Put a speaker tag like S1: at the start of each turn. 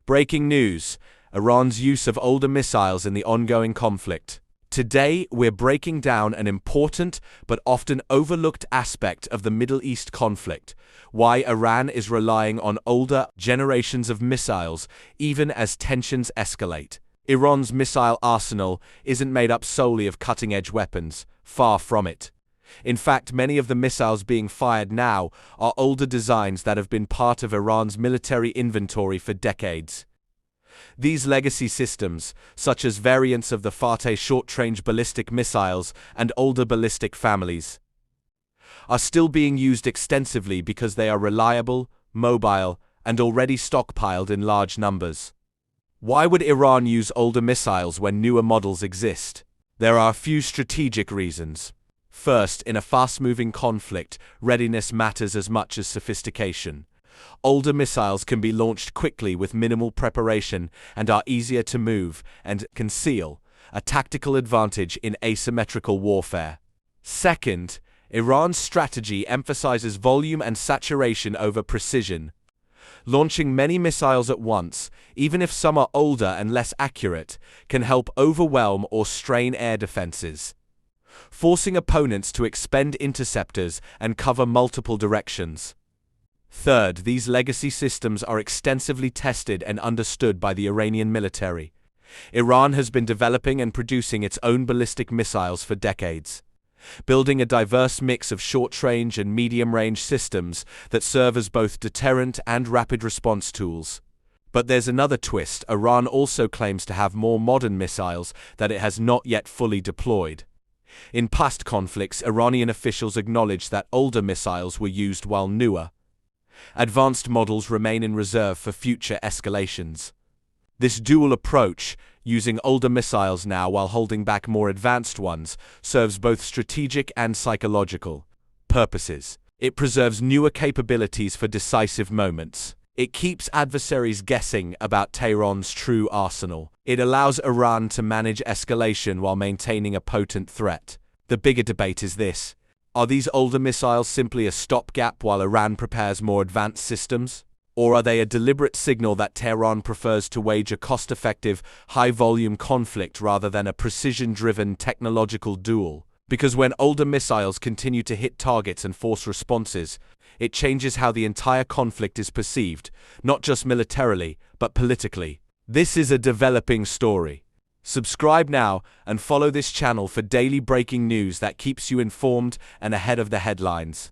S1: Breaking news: Iran's use of older missiles in the ongoing conflict. Today, we're breaking down an important but often overlooked aspect of the Middle East conflict: why Iran is relying on older generations of missiles even as tensions escalate. Iran's missile arsenal isn't made up solely of cutting-edge weapons, far from it. In fact, many of the missiles being fired now are older designs that have been part of Iran's military inventory for decades. These legacy systems, such as variants of the Fateh short-range ballistic missiles and older ballistic families, are still being used extensively because they are reliable, mobile, and already stockpiled in large numbers. Why would Iran use older missiles when newer models exist? There are a few strategic reasons. First, in a fast-moving conflict, readiness matters as much as sophistication. Older missiles can be launched quickly with minimal preparation and are easier to move and conceal, a tactical advantage in asymmetrical warfare. Second, Iran's strategy emphasizes volume and saturation over precision. Launching many missiles at once, even if some are older and less accurate, can help overwhelm or strain air defenses, forcing opponents to expend interceptors and cover multiple directions. Third, these legacy systems are extensively tested and understood by the Iranian military. Iran has been developing and producing its own ballistic missiles for decades, building a diverse mix of short-range and medium-range systems that serve as both deterrent and rapid response tools. But there's another twist: Iran also claims to have more modern missiles that it has not yet fully deployed. In past conflicts, Iranian officials acknowledged that older missiles were used while newer, advanced models remain in reserve for future escalations. This dual approach, using older missiles now while holding back more advanced ones, serves both strategic and psychological purposes. It preserves newer capabilities for decisive moments. It keeps adversaries guessing about Tehran's true arsenal. It allows Iran to manage escalation while maintaining a potent threat. The bigger debate is this: are these older missiles simply a stopgap while Iran prepares more advanced systems? Or are they a deliberate signal that Tehran prefers to wage a cost-effective, high-volume conflict rather than a precision-driven technological duel? Because when older missiles continue to hit targets and force responses, it changes how the entire conflict is perceived, not just militarily, but politically. This is a developing story. Subscribe now and follow this channel for daily breaking news that keeps you informed and ahead of the headlines.